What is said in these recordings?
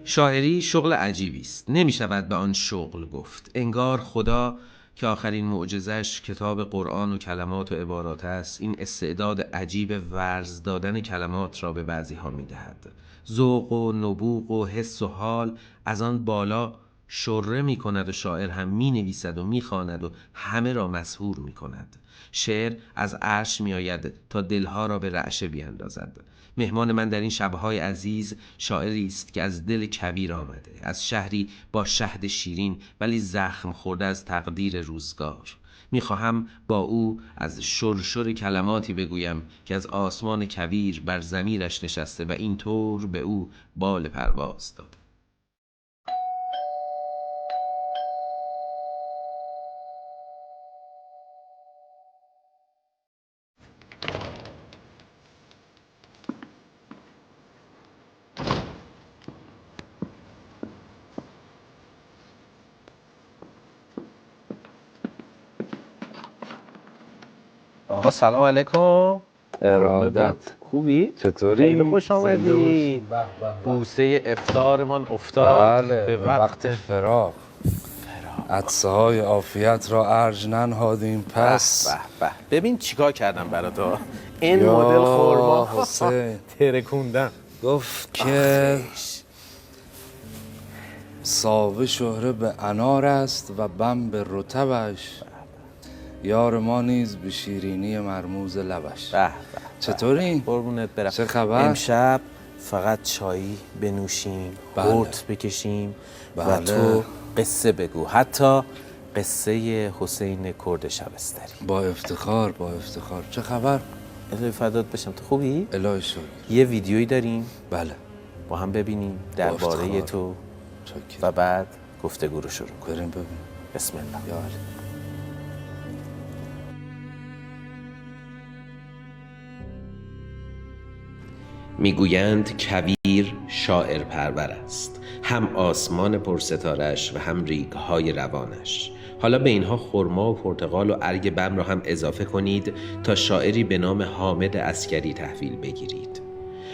شاعری شغل عجیبی است. نمی‌شود به آن شغل گفت. انگار خدا که آخرین معجزه‌اش کتاب قرآن و کلمات و عبارات است، این استعداد عجیب ورز دادن کلمات را به بعضی‌ها می‌دهد. ذوق و نبوغ و حس و حال از آن بالا شره می‌کند و شاعر هم می‌نویسد و می‌خواند و همه را مسحور می‌کند. شعر از عرش می‌آید تا دلها را به رعشه بیاندازد. مهمان من در این شب‌های عزیز شاعری است که از دل کویر آمده، از شهری با شهد شیرین ولی زخم خورده از تقدیر روزگار. میخواهم با او از شرشر کلماتی بگویم که از آسمان کویر بر ضمیرش نشسته و اینطور به او بال پرواز داد. آقا سلام علیکم. ارادت. خوبی؟ چطوری؟ خیلی خوش آمدی. بوسه افطارمان افتاد. بله، به وقت فراق عطسه های عافیت را ارج ننهادیم پس. به ببین چیکار کردم برات. این مدل خورما حسین ترکوندم. گفت که ساوه شهره به انار است و بم به رطبش، یار ما نیز به شیرینی مرموز لبش. چطوری؟ قربونت برم. چه خبر؟ امشب فقط چایی بنوشیم، قورت بکشیم و تو قصه بگو، حتی قصه حسین کرد شبستری. با افتخار با افتخار. چه خبر؟ الهی فدات بشم. تو خوبی؟ الهی شکر. یه ویدیویی داریم بله با هم ببینیم درباره تو و بعد گفتگو رو شروع کنیم. بریم ببین. بسم الله. یا علی. میگویند کویر شاعر پرور است، هم آسمان پرستارش و هم ریگ‌های روانش. حالا به اینها خرما و پرتقال و ارگ بم را هم اضافه کنید تا شاعری به نام حامد عسکری تحویل بگیرید.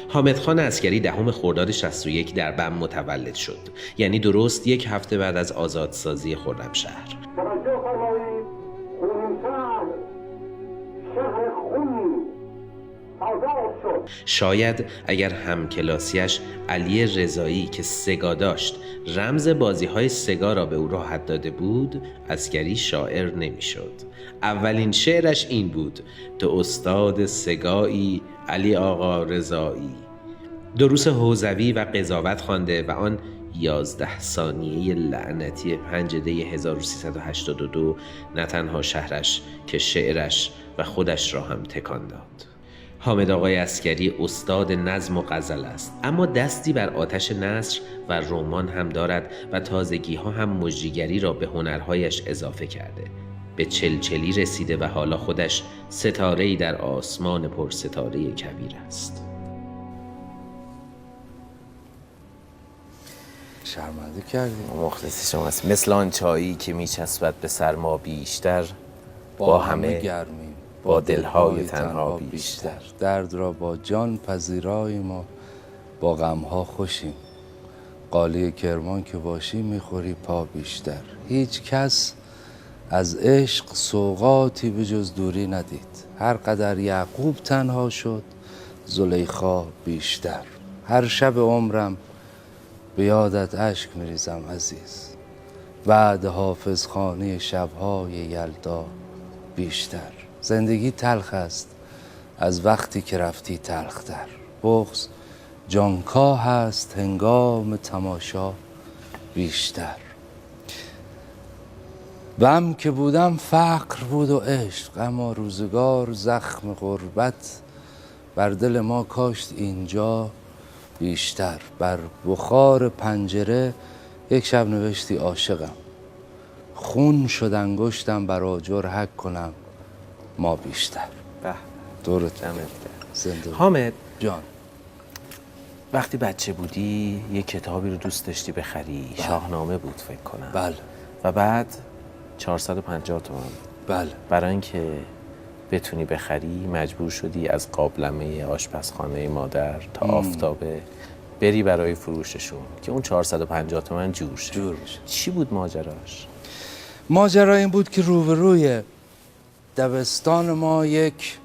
حامد خان عسکری 10 خرداد 61 در بم متولد شد، یعنی درست 1 هفته بعد از آزادسازی خرمشهر. توجه فرمایید، خرمشهر شهر خونی آزاد شد. شاید اگر همکلاسیش علی رضایی که سگا داشت رمز بازی‌های سگا را به او راحت داده بود، عسکری شاعر نمی‌شد. اولین شعرش این بود: تو استاد سگایی علی آقا رضایی. دروس حوزوی و قضاوت خوانده و آن 11 ثانیه لعنتی 5 دی 1382 نه تنها شهرش که شعرش و خودش را هم تکان داد. حامد آقای عسکری استاد نظم و غزل است، اما دستی بر آتش نثر و رمان هم دارد و تازگی ها هم مجریگری را به هنرهایش اضافه کرده. به چلچلی رسیده و حالا خودش ستاره‌ای در آسمان پرستاره کویر است. شرمنده کردی. مخلص شما است. مثل آن چایی که میچسبد به سرما بیشتر، با همه گرمیم با دلهای تنها بیشتر. درد را با جان پذیراییم و با غمها خوشیم. قالی کرمان که باشی میخوری پا بیشتر. هیچ کس از عشق سوغاتی به جز دوری ندید. هر قدر یعقوب تنها شد زلیخا بیشتر. هر شب عمرم به یادت اشک میریزم عزیز، بعد حافظ خانی شبهای یلدا بیشتر. زندگی تلخ است از وقتی که رفتی تلختر. بغض جانکاه هست هنگام تماشا بیشتر. بم که بودم فقر بود و عشق، اما روزگار زخم غربت بر دل ما کاشت اینجا بیشتر. بر بخار پنجره یک شب نوشتی عاشقم، خون شد انگشتم بر آجر حک کنم ما بیشتر. دورت زنده حامد جان، وقتی بچه بودی یه کتابی رو دوست داشتی بخری. شاهنامه بود فکر کنم. بله. و بعد 450 تومان. بله. برای اینکه بتونی بخری مجبور شدی از قابلمه آشپزخانه مادر تا آفتابه بری برای فروششون که اون 450 تومن جور شه. جور بشه. چی بود ماجراش؟ ماجرا این بود که روبروی دبستان ما یک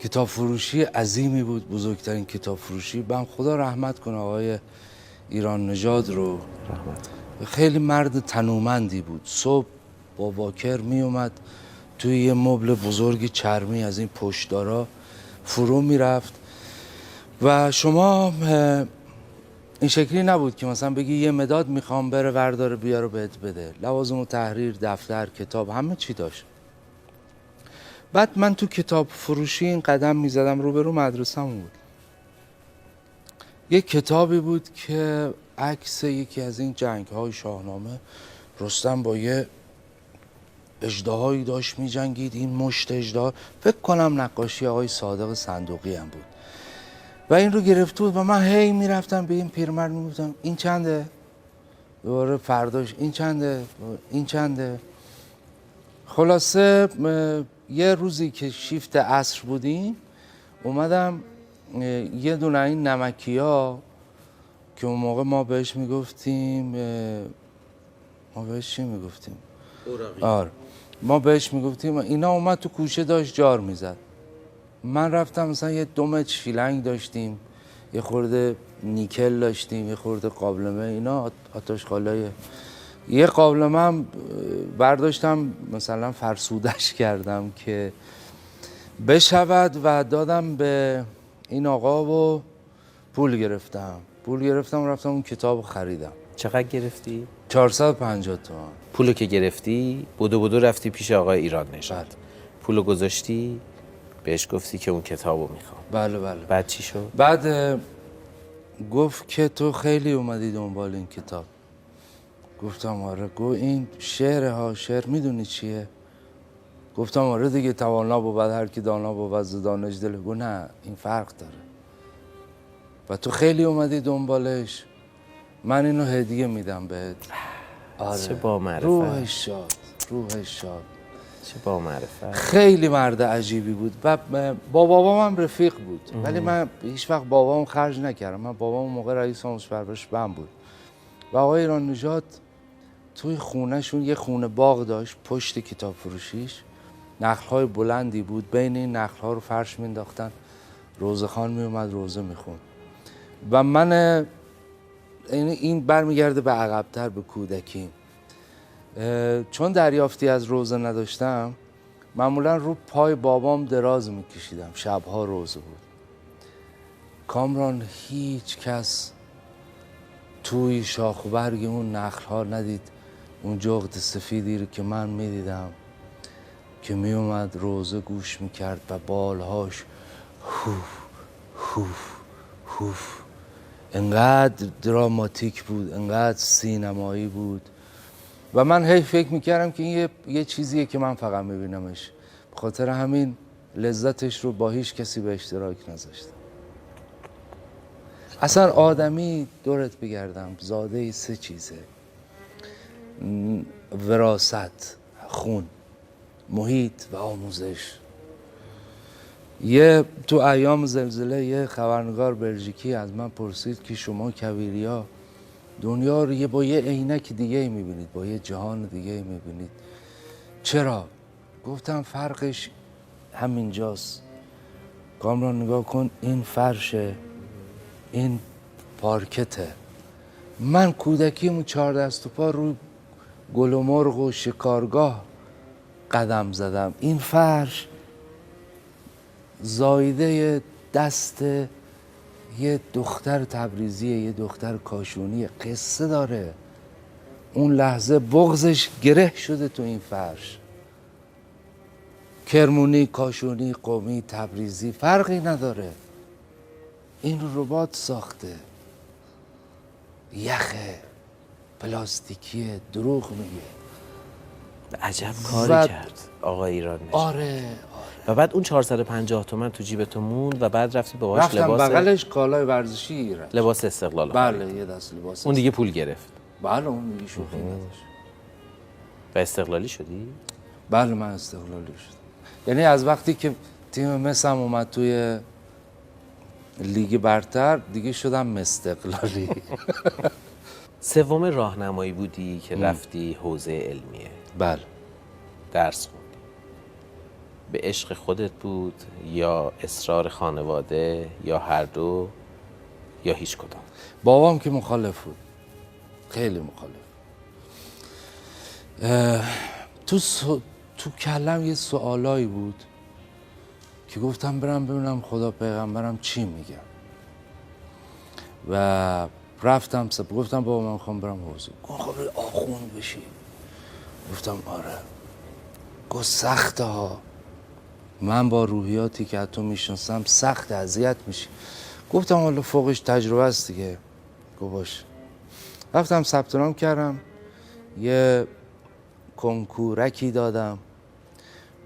کتاب فروشی عظیمی بود، بزرگترین کتاب فروشی. بهم خدا رحمت کنه آقای ایران نژاد رو. رحمت. خیلی مرد تنومندی بود. صبح با واکر می اومد توی یه مبل بزرگ چرمی از این پشتدارا فرو میرفت و شما این شکلی نبود که مثلا بگی یه مداد میخوام بره ورداره بیاره بهت بده. لوازم و تحریر، دفتر، کتاب، همه چی داشت. بعد من تو کتاب فروشی این قدم میزدم، روبرو مدرسه‌مون بود. یه کتابی بود که عکس یکی از این جنگ‌های شاهنامه، رستم با یه اژدهایی داشت می‌جنگید. این مشت اژدها فکر کنم نقاشی آقای صادق صندوقی هم بود و این رو گرفته بود و من هی میرفتم به این پیرمرد میگفتم این چنده؟ دوباره فرداش این چنده؟ این چنده؟ خلاصه یه روزی که شیفت عصر بودیم اومدم یه دونه این نمکیا که اون موقع ما بهش میگفتیم، ما بهش چی میگفتیم؟ آره ما بهش میگفتیم. اینا اومد تو کوچه داشت جار میزد. من رفتم مثلا یه 2 متر شیلنگ داشتیم، یه خورده نیکل داشتیم، یه خورده قابلمه، اینا آتشخالای یه قابلمه هم برداشتم مثلا فرسودش کردم که بشود و دادم به این آقا و پول گرفتم و رفتم اون کتاب خریدم. چقدر گرفتی؟ 450 تومن. پولو که گرفتی بدو رفتی پیش آقای ایران نژاد. بله. پولو گذاشتی بهش گفتی که اون کتابو میخوام. بله. بعد چی شد؟ بعد گفت که تو خیلی اومدی دنبال این کتاب. گفتم آره. گفت این شعره ها، شعر میدونی چیه؟ گفتم آره دیگه، توانا بود هر کی دانا بود ز دانش دل. گفت نه این فرق داره و تو خیلی اومدی دنبالش، من اینو هدیه میدم بهت. آره. چه با معرفت. روحش شاد. چه با معرفت. خیلی مرد عجیبی بود و با بابام هم رفیق بود. ولی من هیچ وقت بابام خرج نکردم. من بابام اون موقع رئیس آموزش پرورش بم بود و آقای ایران نژاد توی خونهشون یه خونه باغ داشت پشت کتاب فروشیش. نخل‌های بلندی بود، بین این نخل‌ها رو فرش مینداختن، روزخوان میومد روزه میخوند و من این برمیگرده به عقب‌تر، به کودکی. چون دریافتی از روزه نداشتم، معمولا رو پای بابام دراز میکشیدم، شبها روزه بود. کامران هیچ کس توی شاخ و برگ اون نخل‌ها ندید اون جغد سفیدی رو که من میدیدم که میومد روزه گوش میکرد و بالهاش هوف انقدر دراماتیک بود، انقدر سینمایی بود و من هی فکر میکردم که این یه چیزیه که من فقط میبینمش، به خاطر همین لذتش رو با هیچ کسی به اشتراک نذاشتم. اصلا آدمی دورت بگردم زاده 3 چیزه: وراثت، خون، محیط و آموزش. تو ایام زلزله یه خبرنگار بلژیکی از من پرسید که شما کویریا دنیا رو با یه عینک دیگه میبینید، با یه جهان دیگه میبینید، چرا؟ گفتم فرقش همینجاست. کامران نگاه کن، این فرشه، این پارکته. من کودکیمو 4 دست و پا روی گل و مرغ و شکارگاه قدم زدم. این فرش زایده دست یه دختر تبریزیه، یه دختر کاشونیه، قصه داره. اون لحظه بغضش گره شده تو این فرش. کرمونی، کاشونی، قمی، تبریزی فرقی نداره. این ربات ساخته، یخه، پلاستیکیه، دروغ میگه. عجب کاری کرد آقای ایران نژاد. آره. و بعد اون 450 تومن تو جیبتون موند و بعد رفتی باهاش رفتم بغلش کالای ورزشی گرفت. لباس استقلال. بله یه دست لباس. اون دیگه پول گرفت. بله اون دیگه شوخی نداشت. و استقلالی شدی؟ بله من استقلالی شدم. یعنی از وقتی که تیم مسم اومد توی لیگ برتر دیگه شدم استقلالی. سوم راهنمایی بودی که رفتی حوزه علمیه، بله. درس خوندی. به عشق خودت بود یا اصرار خانواده یا هر دو یا هیچ کدام؟ بابام که مخالف بود، خیلی مخالف. تو کلم یه سوالایی بود که گفتم برم ببینم خدا پیغمبرم چی میگن و رفتم گفتم بابا من میخوام برم حوزه. گفت خب آخوند بشی. گفتم آره. گفت سخته ها، من با روحیاتی که تو میشناسم سخت اذیت میشی. گفتم حالا فوقش تجربه است دیگه. گفت باشه. رفتم ثبت نام کردم، یه کنکورکی دادم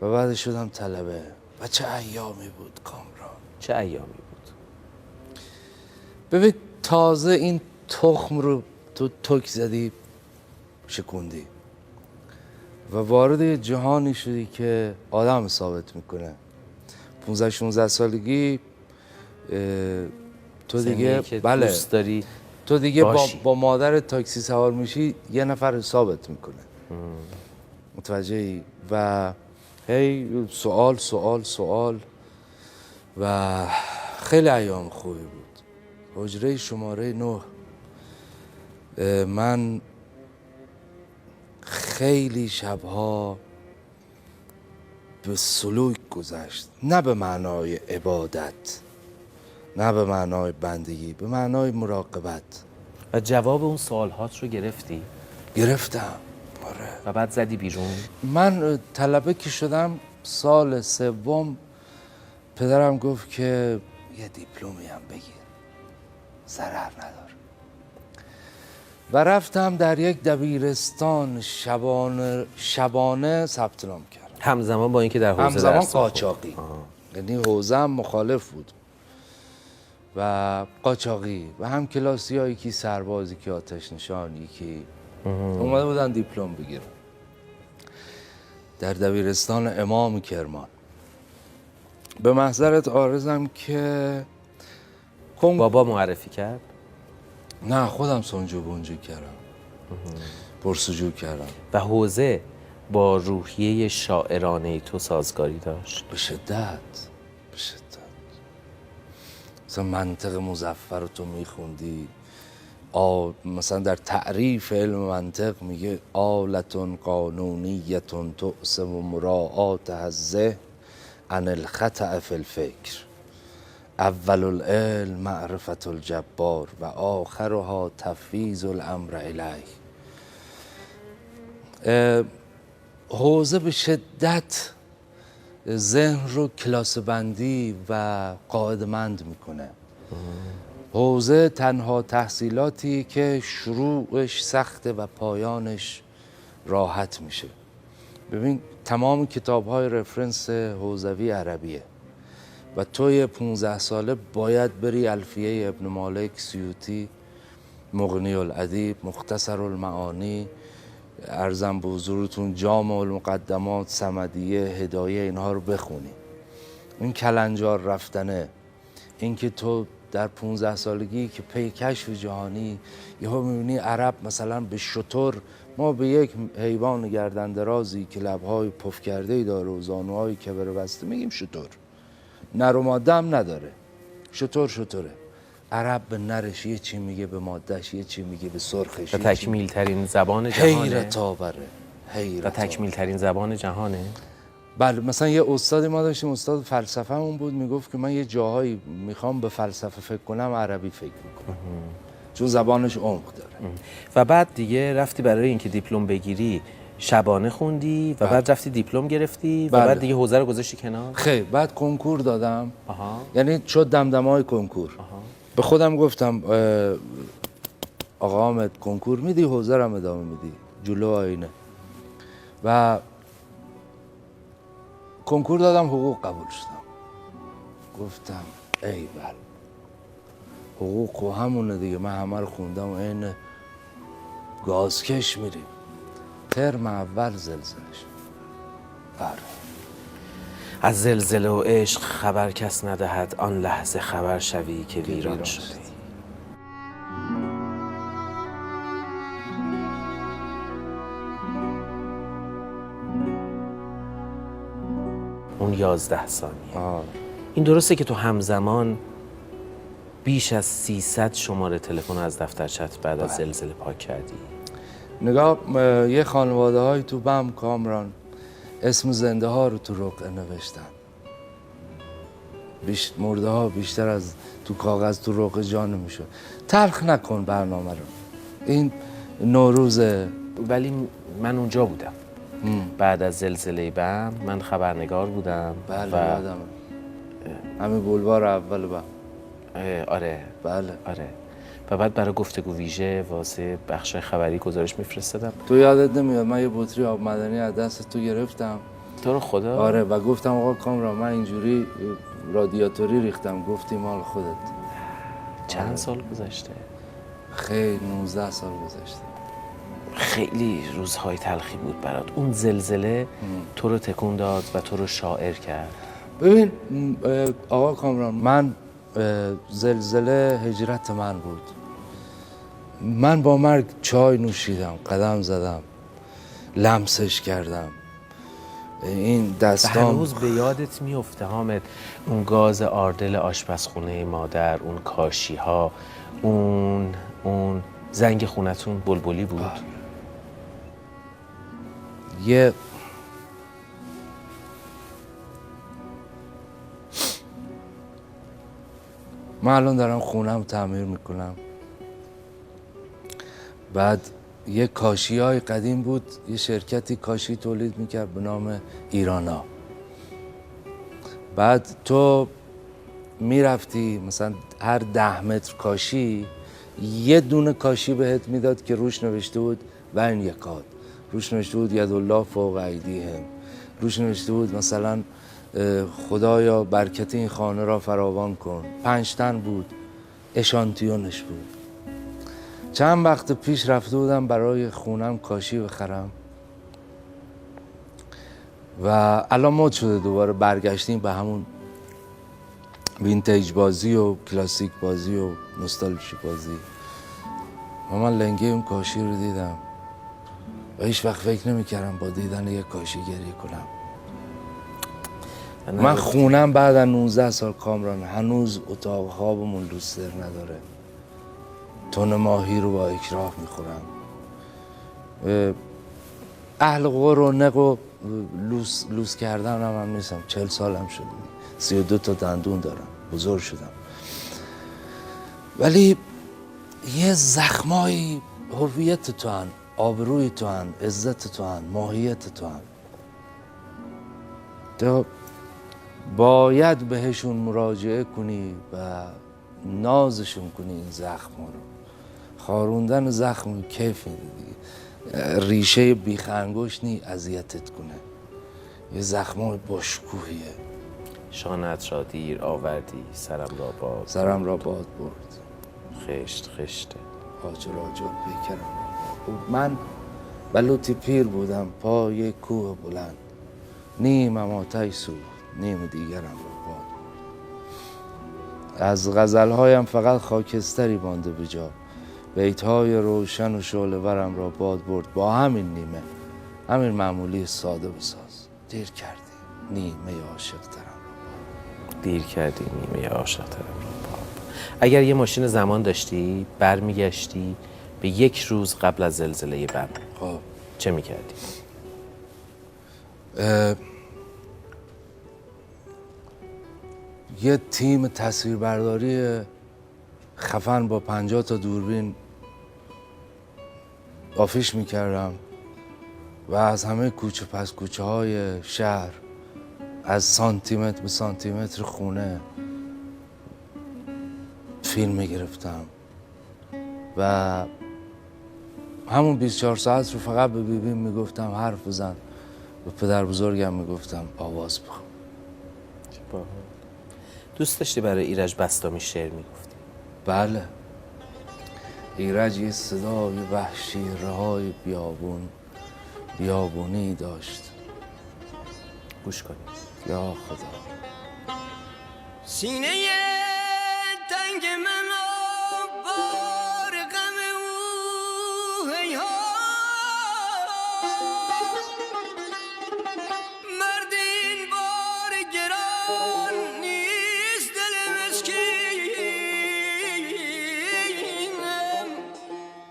و بعد شدم طلبه. و چه ایامی بود کامران، چه ایامی بود؟ ببین تازه این تخم رو تو تک زدی شکوندی و وارد یه جهانی شدی که آدم ثابت میکنه. 15-16 سالگی تو دیگه که بله دوست داری تو دیگه با مادر تاکسی سوار میشی یه نفر ثابت میکنه. متوجهی؟ و هی سوال و خیلی ایام خوبی بود. حجره شماره 9 من خیلی شبها به سلوک گذشت، نه به معنای عبادت، نه به معنای بندگی، به معنای مراقبت. و جواب اون سوالهات رو گرفتی؟ گرفتم، آره. و بعد زدی بیرون؟ من طلبه که شدم سال سوم پدرم گفت که یه دیپلمی هم بگیر، ضرر نداره. و رفتم در یک دبیرستان شبانه ثبت نام کردم. همزمان با اینکه در حوزه همزمان درس خوندی. قاچاقی. یعنی حوزه هم مخالف بود و قاچاقی و هم کلاسی هایی که سربازی که آتش نشانی که اومده بودن دیپلم بگیرن در دبیرستان امام کرمان. به محضرت عارضم که بابا معرفی کرد؟ نه، خودم سنجو بونجو کردم، پرسجو کردم. و حوزه با روحیه شاعرانه تو سازگاری داشت؟ به شدت. مثلا منطق مظفر رو تو میخوندی، مثلا در تعریف علم منطق میگه آلتون قانونیتون تقسم مراعات الذهن عن الخطأ فی الفکر، اول العلم معرفت الجبار و آخرها تفویض الامر الیه. حوزه به شدت ذهن رو کلاس بندی و قاعده‌مند میکنه. حوزه تنها تحصیلاتی که شروعش سخته و پایانش راحت میشه. ببین تمام کتاب‌های رفرنس حوزوی عربیه و توی 15 ساله باید بری الفیه ابن مالک، سیوطی، مغنی الادیب، مختصر المعانی، عرضم به حضورتون جامع المقدمات، صمدیه، هدایه، اینها رو بخونی. این کلنجار رفتنه، این که تو در 15 سالگی که پی کشف جهانی یهو میبینی عرب مثلا به شتر، ما به یک حیوان گردن درازی که لبهای پف کرده‌ای داره و زانوهای کبر بسته میگیم شتر، نر و ماده هم نداره، شتره. عرب به نرش یه چی میگه، به مادهش یه چی میگه، به سرخش و تکمیل ترین زبان جهانه. حیرت آوره. و تکمیل ترین زبان جهانه. بله. مثلا یه استادی ما داشتیم، استاد فلسفه‌مون بود، میگفت که من یه جاهایی میخوام به فلسفه فکر کنم عربی فکر میکنم، چون زبانش عمق داره. و بعد دیگه رفتی برای اینکه دیپلم بگیری شبانه خوندی و بعد رفتی دیپلم گرفتی و بعد دیگه حوزه رو گذاشتی کنار؟ خیلی بعد کنکور دادم. یعنی شد دمدمای کنکور. به خودم گفتم آقا حامد کنکور میدی، حوزه رو هم ادامه میدی، جلو آینه. و کنکور دادم، حقوق قبول شدم. گفتم ای بل، حقوق و همونه دیگه، من همه رو خوندم و این گازکش میریم. ترم اول زلزله شد. از زلزله و عشق خبر کس ندهد، آن لحظه خبر شوی که ویران شدی. اون 11 ثانیه. این درسته که تو همزمان بیش از 300 شماره تلفن از دفترچت بعد از زلزله پاک کردی؟ نگاه، یه خانواده های تو بم کامران اسم زنده ها رو تو رقعه نوشتن. مرده ها بیشتر از تو کاغذ تو رقعه جا نمیشد. تلخ نکن برنامه رو. این نوروزه. ولی من اونجا بودم. بعد از زلزله بم من خبرنگار بودم. بله یادمه. همین بولوار اول بم. آره. بله. آره. و بعد برای گفتگو ویژه واسه بخش خبری گزارش میفرستادم. تو یادت نمیاد من یه بطری آب معدنی از دست تو گرفتم. تو رو خدا؟ آره و گفتم آقا کامران من اینجوری رادیاتوری ریختم. گفتی مال خودت. چند سال گذشته؟ خیلی 19 سال گذشته. خیلی روزهای تلخی بود برات. اون زلزله تو رو تکون داد و تو رو شاعر کرد. ببین آقا کامران، من زلزله هجرت من بود. من با مرگ چای نوشیدم، قدم زدم، لمسش کردم. این دستام هنوز به یادت میفته حامد اون گاز آردل آشپزخونه مادر، اون کاشی ها، اون زنگ خونتون بلبلی بود. یه من الان دارم خونم تعمیر میکنم. بعد یه کاشی های قدیم بود، یه شرکتی کاشی تولید میکرد به نام ایرانا. بعد تو میرفتی مثلا هر 10 متر کاشی یه دونه کاشی بهت میداد که روش نوشته بود و این یکاد، روش نوشته بود یدالله فوق ایدیهم، روش نوشته بود مثلا خدایا برکت این خانه را فراوان کن. 5 تن بود، اشانتیونش بود. چند وقت پیش رفته بودم برای خونم کاشی بخرم و الان مد شده دوباره برگشتیم به همون وینتیج بازی و کلاسیک بازی و نوستالژی بازی. و من لنگه اون کاشی رو دیدم و هیچ وقت فکر نمی‌کردم با دیدن یک کاشی گریه کنم. من خونم بعد از 19 سال کامران هنوز اتاق خوابمون لوستر نداره. تن ماهی رو با اکراه میخورم. اهل غر و نق و لوس کردن هم نیستم. 40 سالم شده، 32 تا دندون دارم، بزرگ شدم. ولی یه زخمایی هویت تو هن، آبروی تو هن، عزت تو هن، ماهیت تو هن. تو باید بهشون مراجعه کنی و نازشون کنی. این زخم رو خاروندن زخم کیف میدی. ریشه بیخ انگشت نی اذیتت کنه. یه زخمای باشکوهیه. شانت را دیر آوردی، سرم را باد برد. خشت خشته حاج راجع پیکرم را باد. من بلوطی پیر بودم پای کوه بلند، نیمم آتش سوخت، نیم دیگرم را باد برد. از غزلهایم فقط خاکستری مانده به جا، بیت‌های روشن و شعله ورم را باد برد. با همین نیمه، همین معمولی ساده بساز. دیر کردی نیمه عاشق ترم را باد. دیر کردی نیمه عاشق ترم را باد. اگر یه ماشین زمان داشتی برمیگشتی به 1 روز قبل از زلزله بم، خب چه میکردی؟ یه تیم تصویربرداری خفن با 50 تا دوربین آفیش میکردم و از همه کوچه پس کوچه های شهر، از سانتیمتر به سانتیمتر خونه فیلم میگرفتم و همون 24 ساعت رو فقط به بیبیم میگفتم حرف بزن، به پدر بزرگم میگفتم آواز بخون. دوست داشتی برای ایرج بستامی شعر میگفتی؟ بله. ایرج یه صدای وحشی رهای بیابونی داشت. گوش کنید. یا خدا. سینه تنگ من بار غم او هی ها مرد این بار گران نیست دل مسکینم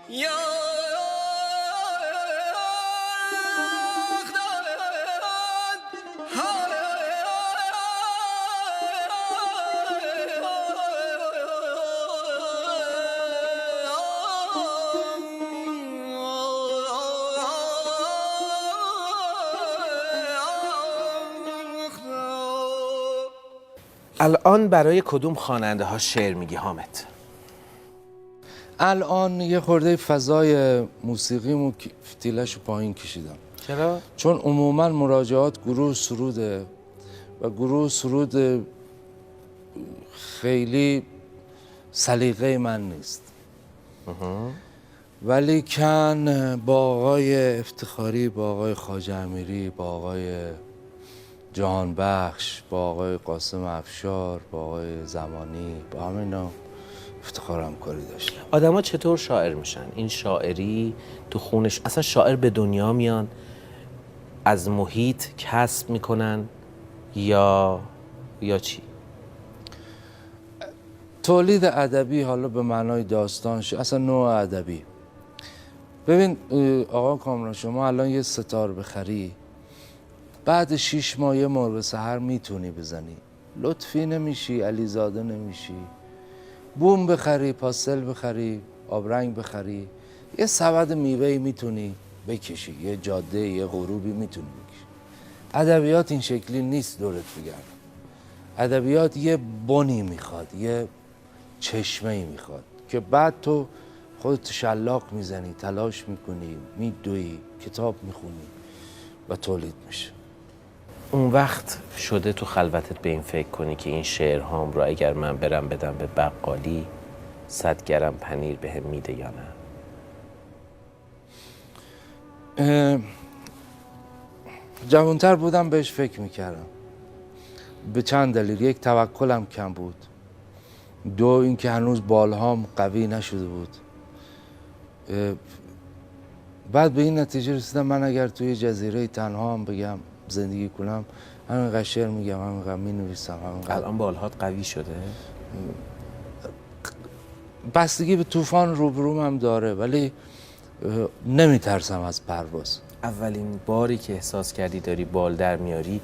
یا الان برای کدوم خواننده ها شعر میگی حامد؟ الان یه خورده فضای موسیقیمو فتیله‌شو پایین کشیدم. چرا؟ چون عموما مراجعات گروه سروده و گروه سرود خیلی سلیقه من نیست. ولی کن با آقای افتخاری، با آقای خواجه امیری، با آقای جهانبخش، با آقای قاسم افشار، با آقای زمانی، با همینا افتخارم کاری داشتم. آدما چطور شاعر میشن؟ این شاعری تو خونش، اصلا شاعر به دنیا میان از محیط کسب میکنن یا چی؟ تولید ادبی، حالا به معنای داستان، اصلا نوع ادبی. ببین آقا کامران، شما الان یه ستار بخری، بعد 6 ماه یه مرغ سحر میتونی بزنی، لطفی نمیشی، علیزاده نمیشی. بوم بخری، پاستل بخری، آبرنگ بخری، یه سبد میوه‌ای میتونی بکشی، یه جاده، یه غروبی میتونی بکشی. ادبیات این شکلی نیست دورت بگردم. ادبیات یه بنی میخواد، یه چشمه‌ای میخواد که بعد تو خودت شلاق میزنی، تلاش میکنی، میدوی، کتاب میخونی و تولید میشه. اون وقت شده تو خلوتت به این فکر کنی که این شعرهام رو اگر من برم بدم به بقالی 100 گرم پنیر بهم میده یا نه؟ جوانتر بودم بهش فکر میکردم به چند دلیل. یک، توکلم کم بود. دو، اینکه هنوز بالهام قوی نشده بود. بعد به این نتیجه رسیدم من اگر توی جزیره تنها هم بگم زندگی کنم، همینقدر شعر میگم، همینقدر مینویسم، همینقدر. الان بالهات قوی شده؟ بستگی به طوفان روبروم هم داره، ولی نمیترسم از پرواز. اولین باری که احساس کردی داری بال در میاری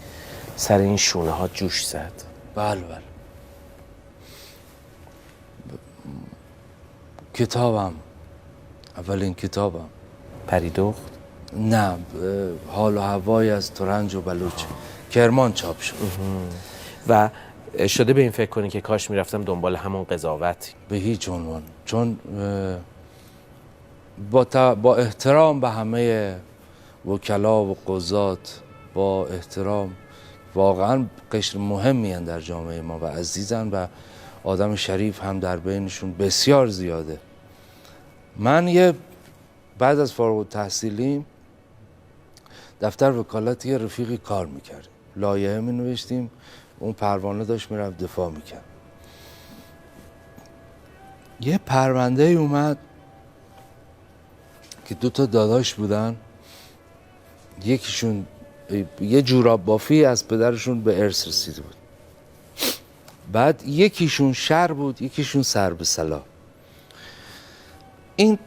سر این شونه ها جوش زد؟ بله. کتابم، اولین کتابم پریدخت؟ نه، حال و هوای از ترنج و بلوچ، کرمان چاپ شد. و شده به این فکر کنی که کاش میرفتم دنبال همون قضاوت؟ به هیچ عنوان. چون با احترام به همه وکلا و قضات، با احترام، واقعا قشر مهمی هستند در جامعه ما و عزیزن و آدم شریف هم در بینشون بسیار زیاده. من بعد از فارغ التحصیلیم دفتر وکالت یه رفیقی کار میکردیم، لایحه می نوشتیم، اون پروانه داشت میرفت دفاع میکرد. یه پرونده اومد که 2 تا داداش بودن، یکیشون یه جوراب بافی از پدرشون به ارث رسیده بود، بعد یکیشون شر بود، یکیشون سر به صلاح. این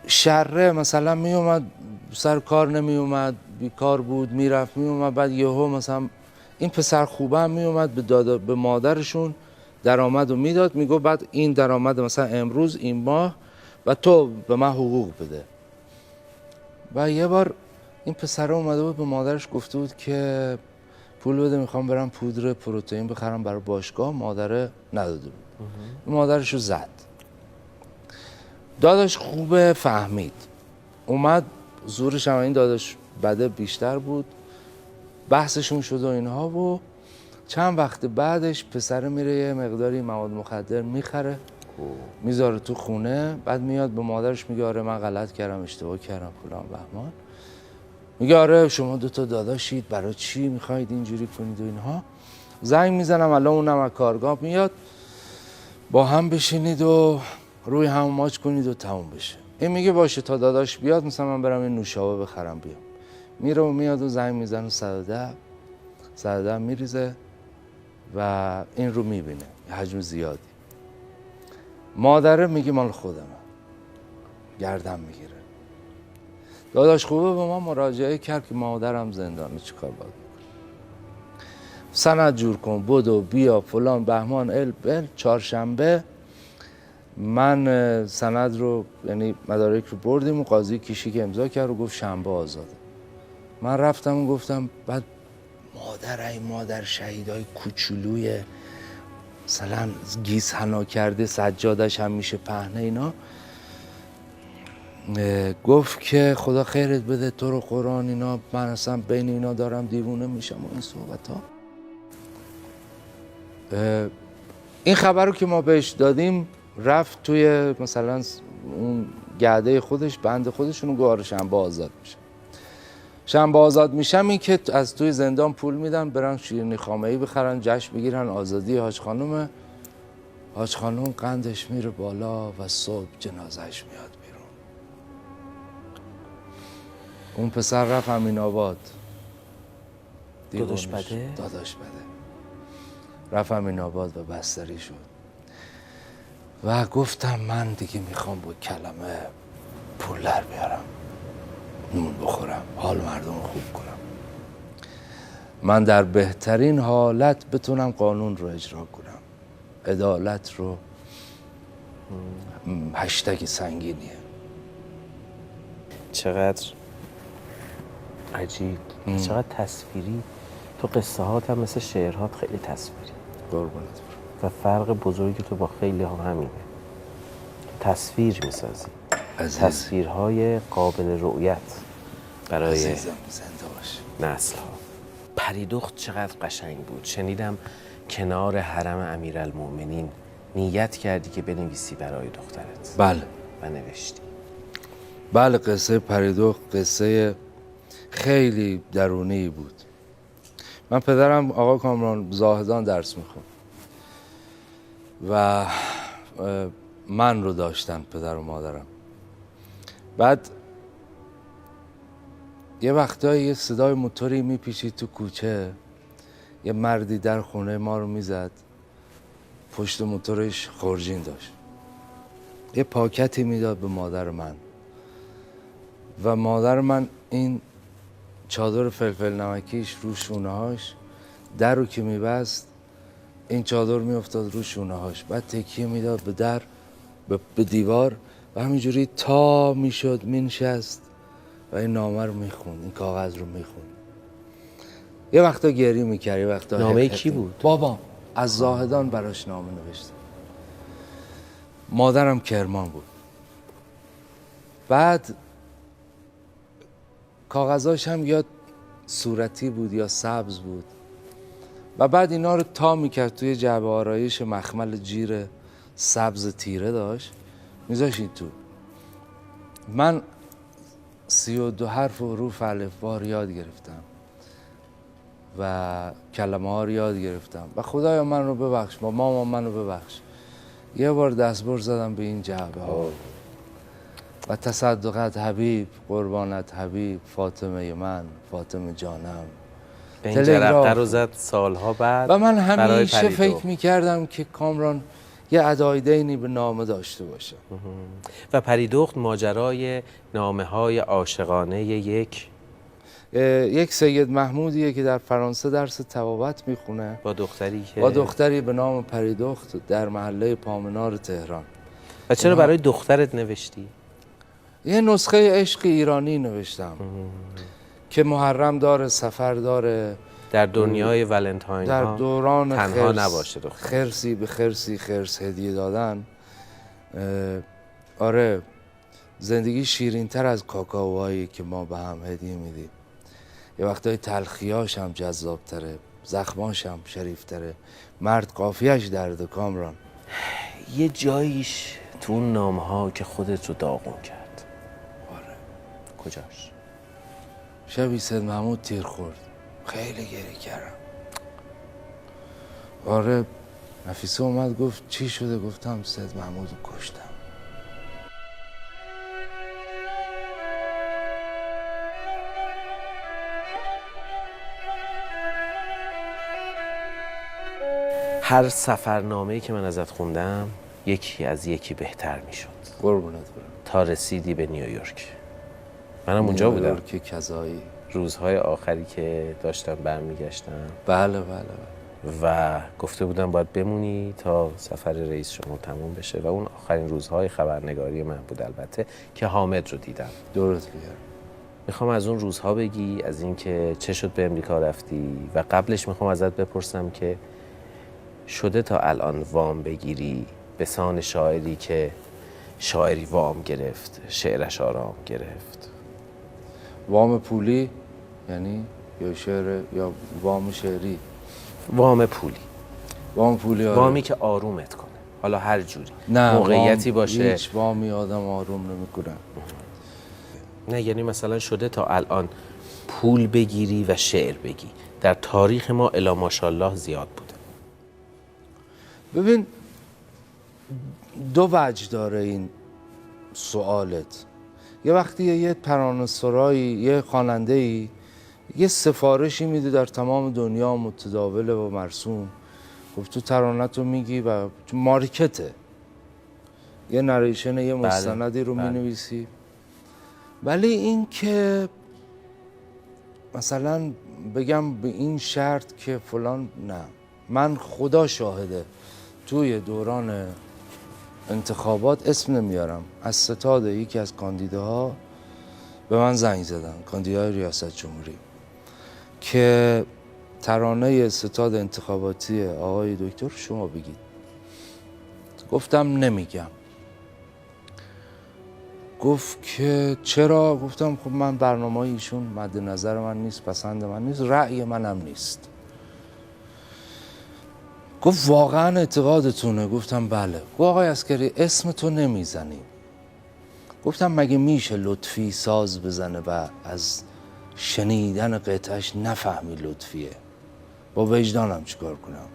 شره مثلا می اومد سر کار نمی اومد، بیکار بود، میرفت می اومد، بعد یهو مثلا این پسر خوبه هم می اومد به مادرشون درآمد رو میداد، میگو بعد این درآمد مثلا امروز این ماه و تو به من حقوق بده. و یه بار این پسر اومده بود به مادرش گفته بود که پول بده میخوام برم پودر پروتئین بخرم برای باشگاه، مادره نداده بود. مادرش رو زد. داداش خوبه فهمید، اومد زورش هم این داداش بده بیشتر بود، بحثشون شد و اینها و چند وقت بعدش پسر میره یه مقداری مواد مخدر میخره میذاره تو خونه، بعد میاد به مادرش میگه آره من غلط کردم، اشتباه کردم فلان بهمان. میگه آره شما 2 تا داداشید، برای چی میخواید اینجوری کنید و اینها. زنگ میزنم الان اونم از کارگاه میاد، با هم بشینید و روی هم ماچ کنید و تموم بشه. این میگه باشه تا داداش بیاد مثلا من برم این نوشابه بخرم بیام. میره و میاد و زنگ میزنه 110 میریزه و این رو میبینه حجم زیادی. مادره میگه مال خودمه، گردن میگیره. داداش خوبه به ما مراجعه کرد که مادرم زندانه، چیکار باید بکنم؟ سند جور کن، بدو بیا فلان بهمان ال چهارشنبه من سند رو یعنی مدارک رو بردیم و قاضی کشی که امضا کرد و گفت شنبه آزاده. من رفتم و گفتم بعد مادر شهیدای کوچولوی مثلا گیس حنا کرده سجادش هم میشه پهنه اینا، گفت که خدا خیرت بده تو رو قرآن اینا، من اصلا بین اینا دارم دیوونه میشم و این صحبت ها. این خبر رو که ما بهش دادیم رفت توی مثلا اون گرده خودش بند خودشون و گوهر شنبه آزاد میشه. شنبه آزاد میشم این که از توی زندان پول میدن برن شیرینی خامه‌ای بخرن جشن بگیرن آزادی حاج خانومه. حاج خانوم قندش میره بالا و صبح جنازهش میاد بیرون. اون پسر رفت امین آباد. داداش بده؟ داداش بده. رفت امین آباد و بستری شد. و گفتم من دیگه میخوام با کلمه پول در بیارم، نون بخورم، حال مردم رو خوب کنم. من در بهترین حالت بتونم قانون رو اجرا کنم، عدالت رو هشتگ سنگینیه. چقدر عجیب، چقدر تصویری. تو قصه هات هم مثل شعرهات خیلی تصویری. قربونت برم. و فرق بزرگی تو با خیلی ها همینه، تصویر میسازی، تصویرهای قابل رؤیت برای عزیزم زنده باش. نسل ها. پریدخت چقدر قشنگ بود. شنیدم کنار حرم امیرالمؤمنین نیت کردی که بنویسی برای دخترت. بله و نوشتی. بله قصه پریدخت قصه خیلی درونی بود. من پدرم آقا کامران زاهدان درس میخوند و من رو داشتن پدر و مادرم. بعد یه وقتایی یه صدای موتوری میپیچید تو کوچه، یه مردی در خونه ما رو میزد، پشت موتورش خورجین داشت، یه پاکتی میداد به مادر من و مادر من این چادر فلفل نمکیش رو شونه‌هاش، در رو که میبست این چادر میافتاد رو شونه‌هاش، بعد تکیه میداد به در به دیوار و همینجوری تا میشد مینشست و این نامه رو میخوند، این کاغذ رو میخوند. یه وقتا گریه میکرد، یه وقتا نامه کی بود؟ بابا از زاهدان براش نامه نوشته. مادرم کرمان بود. بعد کاغذاش هم یا صورتی بود یا سبز بود و بعد اینا رو تا میکرد توی جعبه آرایش مخمل جیر سبز تیره داشت میذاشت این تو. من 32 حرف و حروف الفبا رو یاد گرفتم و کلمه ها رو یاد گرفتم و خدایا من رو ببخش، با ماما من رو ببخش. یه بار دستبر زدم به این جعبه ها و تصدقت حبیب، قربانت حبیب، فاطمه من، فاطمه جانم. به این جرقه رو زد سالها بعد. و من همیشه فکر میکردم که کامران یه ادای دینی به نامه داشته باشه. و پریدخت ماجرای نامه های عاشقانه یک سید محمودیه که در فرانسه درس طبابت میخونه با دختری به نام پریدخت در محله پامنار تهران. و چرا برای دخترت نوشتی؟ یه نسخه عشق ایرانی نوشتم که محرم داره، سفر داره، در دنیای ولنتاین در دوران تنها نباشه دختر. خرسی به خرسی خرس هدیه دادن. آره زندگی شیرین تر از کاکائوهایی که ما به هم هدیه میدیم. یه وقتای تلخیاش هم جذاب تره، زخماش هم شریف تره، مرد قافیهش درد کامران. یه جاییش تو اون نامه ها که خودت رو داغون کرد. آره. کجاش؟ شبی سید محمود تیر خورد، خیلی گریه کردم. آره. نفیسه اومد گفت چی شده؟ گفتم سید محمود رو کشتم. هر سفرنامه‌ای که من ازت خوندم یکی از یکی بهتر میشد قربونت برم. تا رسیدی به نیویورک. منم اونجا بودم. نیویورک کذایی. روزهای آخری که داشتم برمیگشتم بله بله بله. و گفته بودم باید بمونی تا سفر رئیس شما تموم بشه و اون آخرین روزهای خبرنگاری من بود البته که حامد رو دیدم. درست بیار. میخوام از اون روزها بگی، از اینکه چه شد به امریکا رفتی و قبلش میخوام ازت بپرسم که شده تا الان وام بگیری به سان شاعری که شاعری وام گرفت، شعرش آرام گرفت؟ وام پولی یعنی یا شعر یا وام شعری؟ وام پولی. وام پولی آره. وامی که آرومت کنه، حالا هر جوری. نه موقعیتی وام باشه. هیچ وامی آدم آروم نمیکنه. نه یعنی مثلا شده تا الان پول بگیری و شعر بگی؟ در تاریخ ما الا ماشاءالله زیاد بوده. ببین دو وجه داره این سوالت. یه وقتی یه ترانه‌سرایی، یه خواننده‌ای یه سفارشی میده در تمام دنیا متداوله و مرسوم، خب تو ترانه‌تو میگی و تو مارکته، یه نریشن یه مستندی رو مینویسی. ولی این که مثلا بگم به این شرط که فلان، نه. من خدا شاهده توی دوران انتخابات اسم نمیارم، از ستاد یکی از کاندیداها به من زنگ زدن، کاندیدای ریاست جمهوری، که ترانه ستاد انتخاباتی آقای دکتر شما بگید. گفتم نمیگم. گفت که چرا؟ گفتم خب من برنامه ایشون مد نظر من نیست، پسند من نیست، رأی منم نیست. گفت واقعا اعتقادتونه؟ گفتم بله. گفت آقای عسکری اسم تو نمیزنی. گفتم مگه میشه لطفی ساز بزنه و از شنیدن قطعش نفهمی لطفیه؟ با وجدانم چیکار کنم؟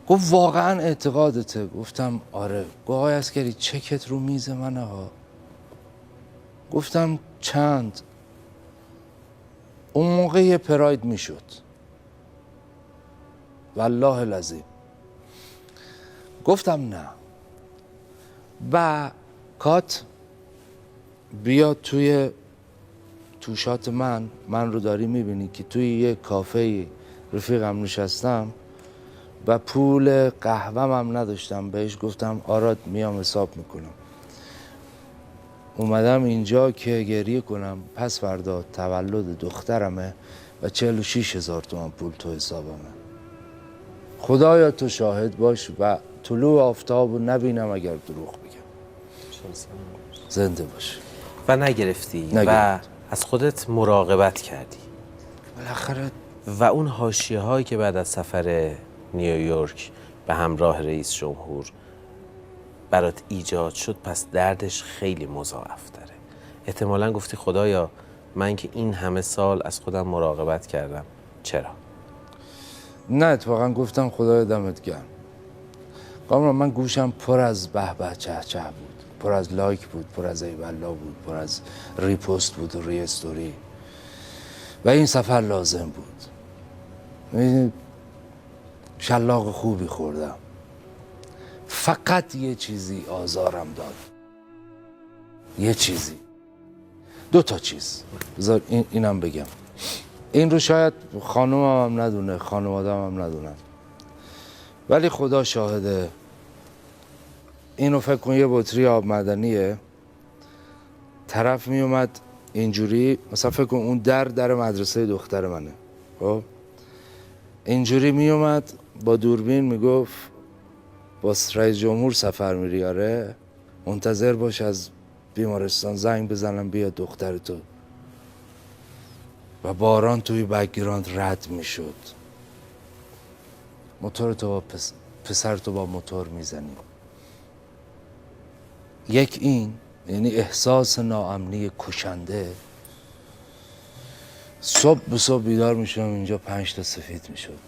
گفت واقعا اعتقادته؟ گفتم آره. گفت آقای عسکری چکت رو میز منه ها. گفتم چند؟ اون موقع یه پراید میشد والله العظیم. گفتم نه. و کات بیا توی توشات من رو داری میبینی که توی یه کافه رفیقم نشستم و پول قهوهم هم نداشتم. بهش گفتم آراد میام حساب میکنم. اومدم اینجا که گریه کنم. پس فردا تولد دخترمه و 46,000 تومان پول تو حسابمه. خدایا تو شاهد باش و طلوع آفتاب رو نبینم اگر دروغ بگم. زنده باش. و نگرفتی و از خودت مراقبت کردی بالاخره. و اون حاشیه هایی که بعد از سفر نیویورک به همراه رئیس جمهور برات ایجاد شد، پس دردش خیلی مضاعف تره. احتمالاً گفتی خدایا من که این همه سال از خودم مراقبت کردم چرا؟ نه اتفاقا گفتم خدای دمت گرم. کامران من گوشم پر از به به چه چه بود، پر از لایک بود، پر از ایوالله بود، پر از ریپوست بود و ری استوری و این سفر لازم بود. شلاق خوبی خوردم. فقط یه چیزی آزارم داد، یه چیزی، 2 تا چیز. بذار اینم بگم. این رو شاید خانومم هم ندونه، خانوادم هم ندونن، ولی خدا شاهده. اینو فکر کن یه بطری آب معدنیه، طرف می اومد اینجوری، مثلا فکر کن اون در مدرسه دختر منه، خب اینجوری می اومد با دوربین میگفت با رئیس جمهور سفر میری؟ آره. منتظر باش از بیمارستان زنگ بزنم بیا دختر تو. و باران توی بک‌گراند رد میشد. موتور تو با پسر تو با موتور میزنی. یک این یعنی احساس ناامنی کشنده. صبح به صبح بیدار میشم اینجا 5 تا سفید میشد.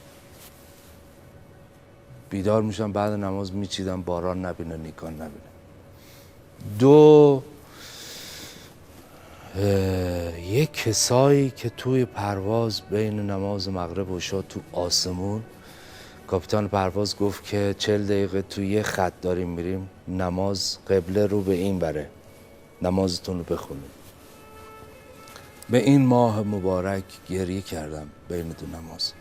بیدار میشم بعد نماز میچیدم باران نبینه نیکان نبینه. 2 یه کسایی که توی پرواز بین نماز مغرب و عشا تو آسمون، کاپیتان پرواز گفت که 40 دقیقه توی یه خط داریم میریم، نماز قبله رو به این بره، نمازتون رو بخونید. به این ماه مبارک گریه کردم بین 2 نماز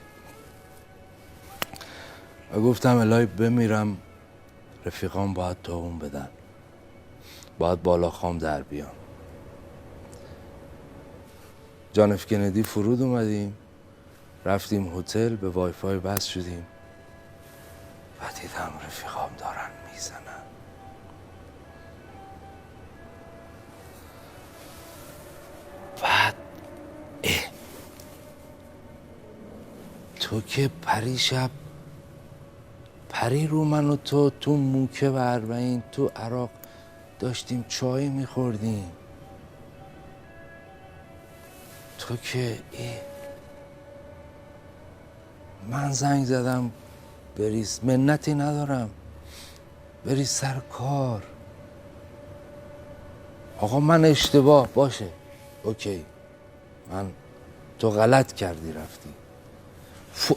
و گفتم الهی بمیرم رفیقام باید توهم بدن، باید بالاخام در بیام. جان اف کندی فرود اومدیم، رفتیم هتل، به وای فای بس شدیم و دیدم رفیقام دارن میزنن. بعد تو که پری رو من و تو موکه و اربعین تو عراق داشتیم چای میخوردیم، تو که من زنگ زدم بریز، منتی ندارم، بریز سر کار. آقا من اشتباه باشه، اوکی، تو غلط کردی رفتی،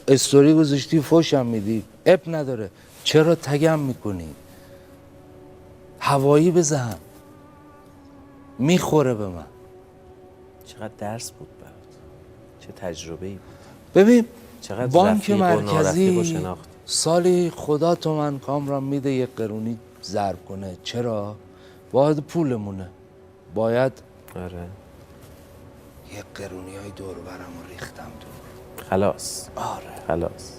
استوری گذاشتی فوشم میدی، اب نداره، چرا تگم میکنی؟ هوایی بزن، میخوره به من. چقدر درس بود برات، چه تجربه‌ای بود. ببین چقدر بانک رفیق و نارفیق و مرکزی شناخت. سالی خدا تومن کامران میده 1 قرونی ضرب کنه. چرا؟ واحد پولمونه. باید آره 1 قرونی های دور برم و ریختم دور. خلاص. آره خلاص.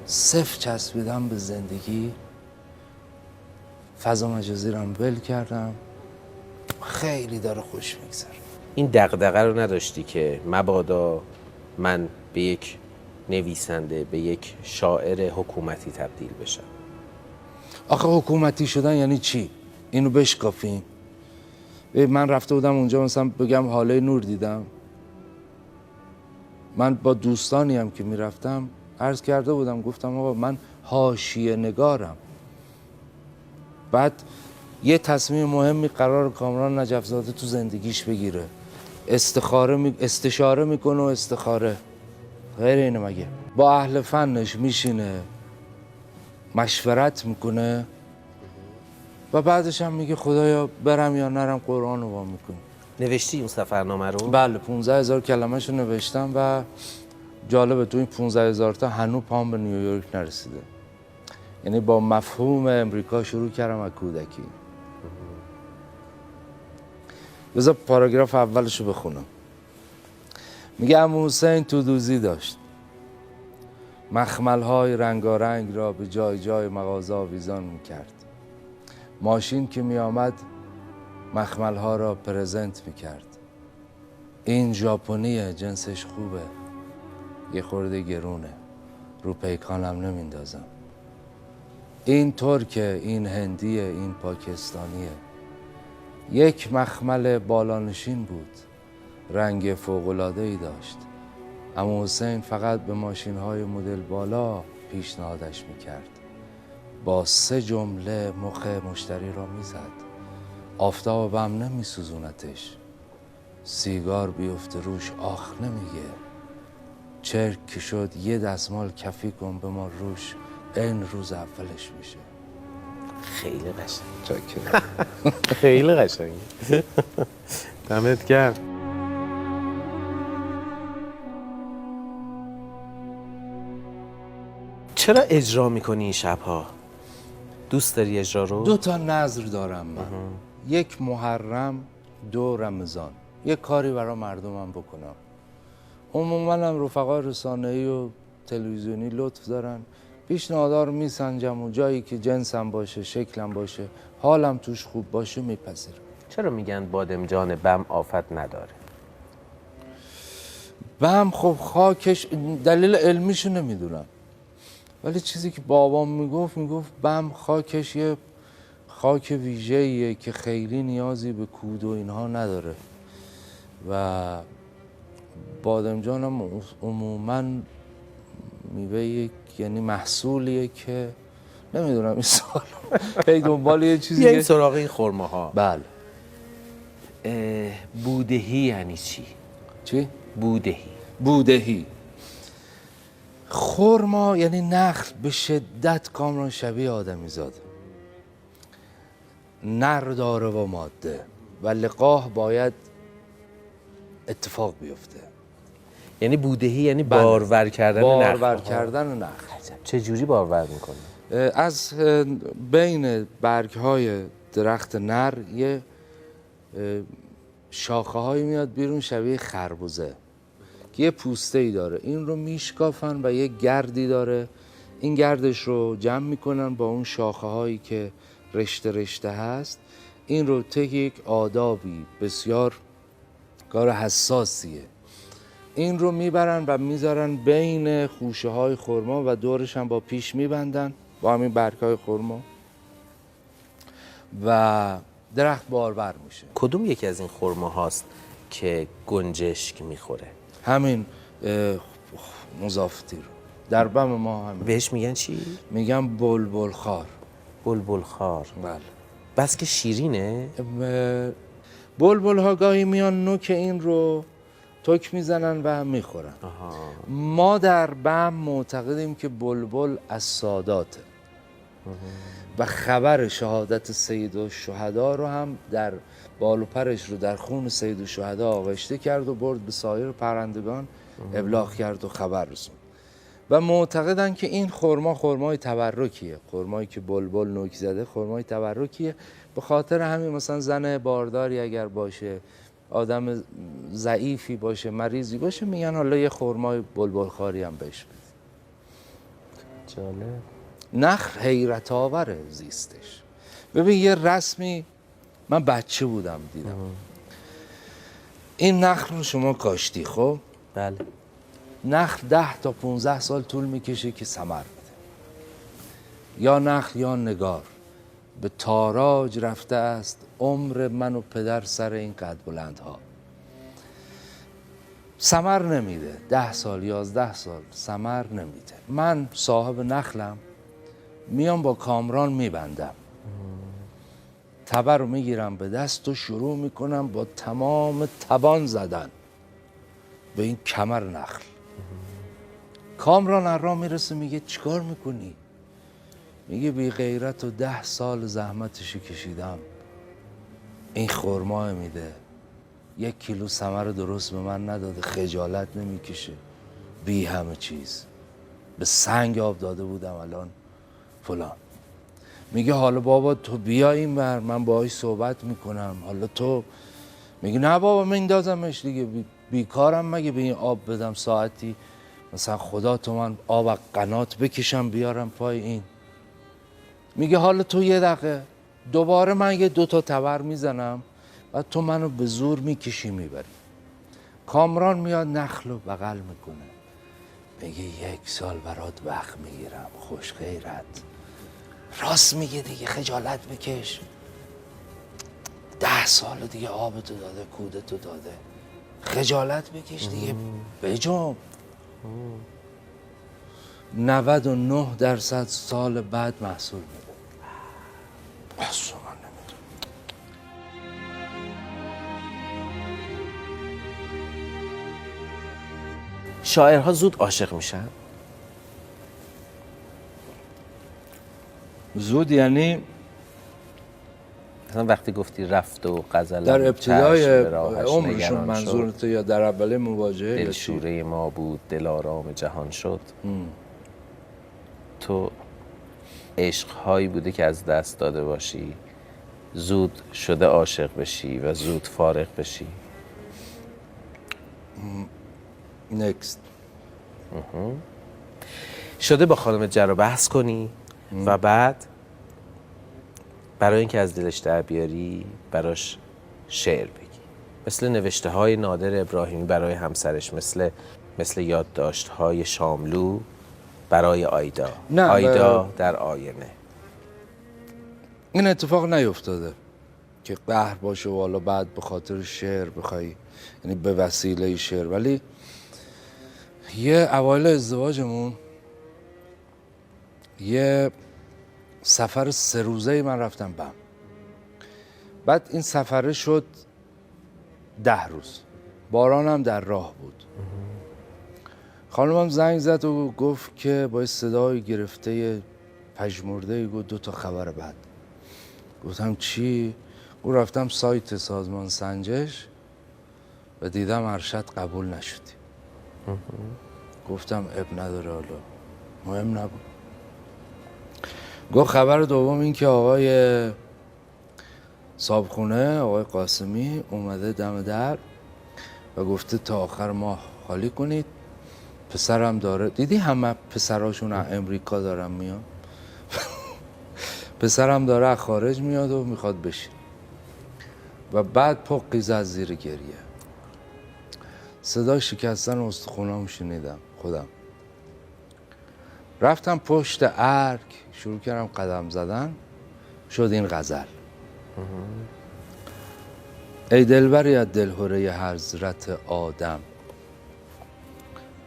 صفر چسبیدم به زندگی، فضا مجازی رو ول کردم، خیلی داره خوش میگذره. این دغدغه رو نداشتی که مبادا من به یک نویسنده، به یک شاعر حکومتی تبدیل بشم؟ آخه حکومتی شدن یعنی چی؟ اینو بشکافیم. من رفته بودم اونجا مثلا بگم حاله نور دیدم. من با دوستانی هم که میرفتم عرض کرده بودم، گفتم آقا من حاشیه نگارم. بعد یه تصمیم مهمی قرار کامران نجف‌زاده تو زندگیش بگیره، استشاره میکنه و استخاره، غیر اینه مگه؟ با اهل فنش میشینه مشورت میکنه و بعدش هم میگه خدایا برم یا نرم قرآن رو وا میکنی. نوشتی اون سفرنامه رو؟ بله 15,000 کلمه‌شو نوشتم و جالبه تو این 15,000 تا هنوز پام به نیویورک نرسیده. یعنی با مفهوم امریکا شروع کردم از کودکی. بذار پاراگراف اولشو بخونم. میگه عمو حسین تو دوزی داشت، مخمل‌های رنگارنگ را به جای جای مغازه آویزان میکرد. ماشین که میآمد مخمل‌ها را پرزنت میکرد. این ژاپنیه، جنسش خوبه، یه خورده گرونه، رو پیکانم نمیندازم. این ترکه، این هندیه، این پاکستانیه. یک مخمل بالانشین بود، رنگ فوق‌العاده‌ای داشت. عمو حسین فقط به ماشین‌های مدل بالا پیشنهادش میکرد. با 3 جمله مخ مشتری را میزد. آفتابم نمیسوزونتش، سیگار بیفته روش آخ نمیگه، چرک که شد یه دستمال کفی کن به ما روش، این روز اولش میشه. خیلی قشنگ. چاکرم. خیلی قشنگ. دمت گرم. چرا اجرا میکنی این شبها؟ دوست داری اجرا رو؟ 2 تا نظر دارم من. 1 محرم، 2 رمضان. یه کاری برای مردمم بکنم. عموما هم رفقا رسانه‌ای و تلویزیونی لطف دارن، پیشنهادا رو میسنجم و جایی که جنسم باشه، شکلم باشه، حالم توش خوب باشه میپذیرم. چرا میگن بادمجان بم آفت نداره؟ بم خب خاکش، دلیل علمیشو نمیدونم، ولی چیزی که بابام میگفت بم خاکش یه خاک ویژه‌ایه که خیلی نیازی به کود و اینها نداره و بادمجان هم عموماً میوه یعنی محصولیه که نمیدونم این سوال هی دنبال یه چیزی بیایم که سراغ این خرماها. بله. بودهی یعنی چی؟ چی؟ بودهی. خرما یعنی نخل به شدت کامران شبیه آدمی زاده، نر داره و ماده و لقاح باید اتفاق بیفته. یعنی بودهی یعنی بله. بارور کردن نخل. بارور کردن نخل. چه جوری بارور میکنه؟ از بین برگ‌های درخت نر یه شاخه هایی میاد بیرون شبیه خربوزه که یه پوسته ای داره، این رو میشکافن و یه گردی داره، این گردش رو جمع میکنن با اون شاخه هایی که رشته رشته هست، این رو طی یک آدابی بسیار کار حساسیه، این رو میبرن و میذارن بین خوشه های خرما و دورش هم با پیش میبندن با همین برگ های خرما و درخت بارور میشه. کدوم یکی از این خرما هاست که گنجشک میخوره؟ همین مضافتی رو در بم ما همین بهش میگن چی؟ میگن بلبل خار. بلبل خار. بله. بس که شیرینه؟ بلبل ها گاهی میان نوک این رو تک میزنن و میخورن. ما در بم معتقدیم که بلبل از ساداته و خبر شهادت سید الشهدا رو هم در بال و پرش رو در خون سید الشهدا آغشته کرد و برد به سایر پرندگان ابلاغ کرد و خبر رسوند و معتقدن که این خرما خرمای تبرکیه، خرمایی که بلبل نوک زده خرمای تبرکیه. به خاطر همین مثلا زن بارداری اگر باشه، آدم ضعیفی باشه، مریضی باشه، میگن حالا یه خرمای بلبل خاری هم بهش بده. جالب. نخل حیرت آوره زیستش. ببین یه رسمی من بچه بودم دیدم، این نخل رو شما کاشتی، خب بله. نخل 10 تا 15 سال طول میکشه که ثمر بده. یا نخل یا نگار، به تاراج رفته است عمر من و پدر سر این قد بلندها. ثمر نمیده، 10 سال 11 سال ثمر نمیده. من صاحب نخلم میام با کامران میبندم، تبر رو میگیرم به دست و شروع میکنم با تمام توان زدن به این کمر نخل. کامران راه میرسه میگه چیکار میکنی؟ میگه بی غیرت و 10 سال زحمتشو کشیدم، این خرما میده، 1 کیلو ثمر درست به من نداده، خجالت نمیکشه، بی همه چیز به سنگ آب داده بودم الان فلان. میگه حالا بابا تو بیا این بر، من باهاش صحبت میکنم، حالا تو. میگه نه بابا میندازمش دیگه، بیکارم مگه به این آب بدم ساعتی مثلا خدا تو من آب قنات بکشم بیارم پای این. میگه حالا تو 1 دقیقه دوباره من یه 2 تا تبر میزنم و تو منو به زور میکشی میبری. کامران میاد نخل رو بغل میکنه، میگه 1 سال برات وقت میگیرم، خوش غیرت. راست میگه دیگه، خجالت بکش، 10 سال دیگه آبتو داده، کودتو داده، خجالت بکش دیگه، بجم. 99% سال بعد محصول میده. اصلا من نمیدونم. شاعرها زود عاشق میشن؟ زود یعنی مثلا وقتی گفتی رفت و غزل در ابتدای چشم به راهش عمرشون نگران منظورته یا در اول مواجهه؟ دل شوره ما بود دل آرام جهان شد. تو عشقهایی بوده که از دست داده باشی، زود شده عاشق بشی و زود فارغ بشی؟ نکست. شده با خانم جر و بحث کنی و بعد برای اینکه از دلش در بیاری براش شعر بگی، مثل نوشته های نادر ابراهیمی برای همسرش، مثل یادداشت های شاملو برای آیدا. نه، آیدا در آینه. این اتفاق نیفتاده که قهر باشه و حالا بعد به خاطر شعر بخوای، یعنی به وسیله شعر. ولی یه اوایل ازدواجمون یه سفر 3 روزه من رفتم بم. بعد این سفره شد 10 روز، بارانم در راه بود. خانمم زنگ زد و گفت که با صدای گرفته پژمرده گفت 2 تا خبر بد. گفتم چی؟ گفت رفتم سایت سازمان سنجش و دیدم ارشد قبول نشدی. گفتم اب نداره، حالا مهم نبود. گفت خبر دوم این که آقای صابخونه، آقای قاسمی اومده دم در و گفته تا آخر ماه خالی کنید. پسرم داره، دیدی همه پسراشون از امریکا دارن میان. پسرم داره از خارج میاد و میخواد بشین. و بعد پقی زد زیر گریه. صدای شکستن استخونام شنیدم خودم. رفتم پشت ارگ، شروع کردم قدم زدن. شد این غزل: ای دلبری از دلهره حضرت آدم،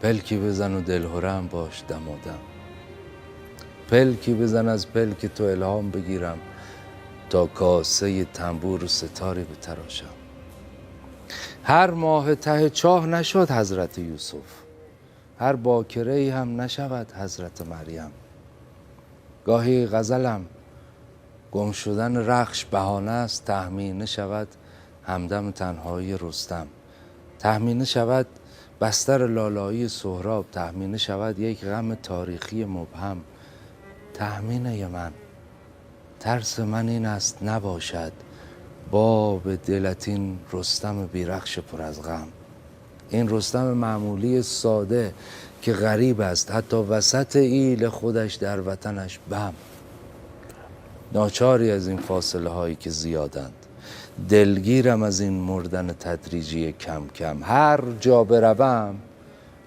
پلکی بزن و دلهره هم باش دمادم. پلکی بزن از پلک تو الهام بگیرم، تا کاسه تنبور و ستاری بتراشم. هر ماه ته چاه نشد حضرت یوسف، هر باکره ای هم نشود حضرت مریم. گاهی غزلم گم شدن رخش بهانه است، تهمینه شود همدم تنهایی رستم. تهمینه شود بستر لالایی سهراب، تهمینه شود یک غم تاریخی مبهم. تهمینه من، ترس من این است نباشد باب دلت این رستم بیرخش پر از غم. این رستم معمولی ساده که غریب است، حتی وسط ایل خودش در وطنش بم. ناچاری از این فاصله هایی که زیادند، دلگیرم از این مردن تدریجی کم کم. هر جا بروم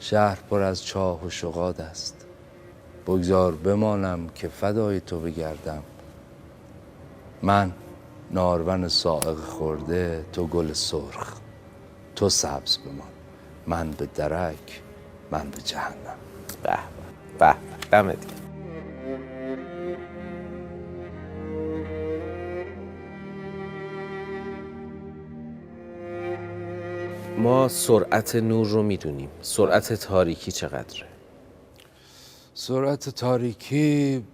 شهر پر از چاه و شغاد است، بگذار بمانم که فدای تو بگردم. من نارون صاعق خورده، تو گل سرخ، تو سبز بمان، من به درک، من به جهنم. به به دمت گرم. ما سرعت نور رو میدونیم، سرعت تاریکی چقدره؟ سرعت تاریکی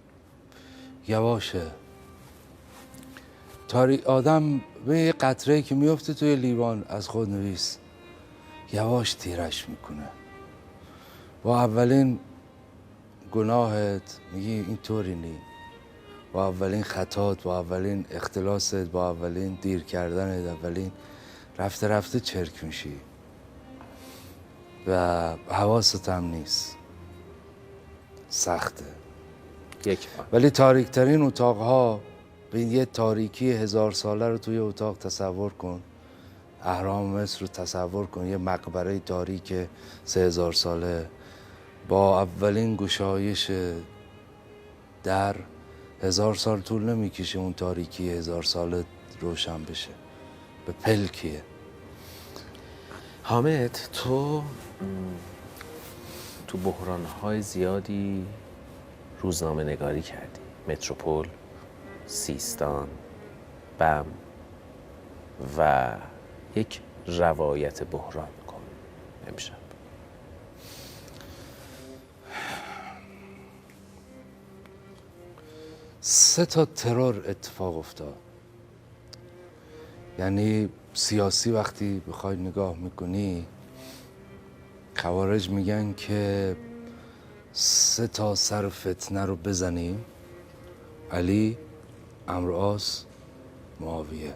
یواشه. آدم به یه قطره‌ای که میفته توی لیوان از خود نویس، یواش تیرش میکنه. با اولین گناهت میگی این طوری نی، با اولین خطات، با اولین اختلاست، با اولین دیر کردنت، اولین رفته رفته چرک میشی و حواست هم نیست. سخته. ولی تاریکترین اتاقها، به یه تاریکی 1000 ساله رو توی اتاق تصور کن. اهرام مصر رو تصور کن، یه مقبره تاریک 3000 ساله با اولین گشایش در 1000 سال طول نمیکشه اون تاریکی 1000 ساله روشن بشه. به پلکیه. حامد، تو بحران‌های زیادی روزنامه نگاری کردی. متروپول، سیستان، بم و یک روایت بحران کن امشب. سه تا ترور اتفاق افتاد. یعنی سیاسی وقتی بخوای نگاه میکنی، خوارج میگن که 3 تا سر فتنه رو بزنیم: علی، عمرو عاص، معاویه.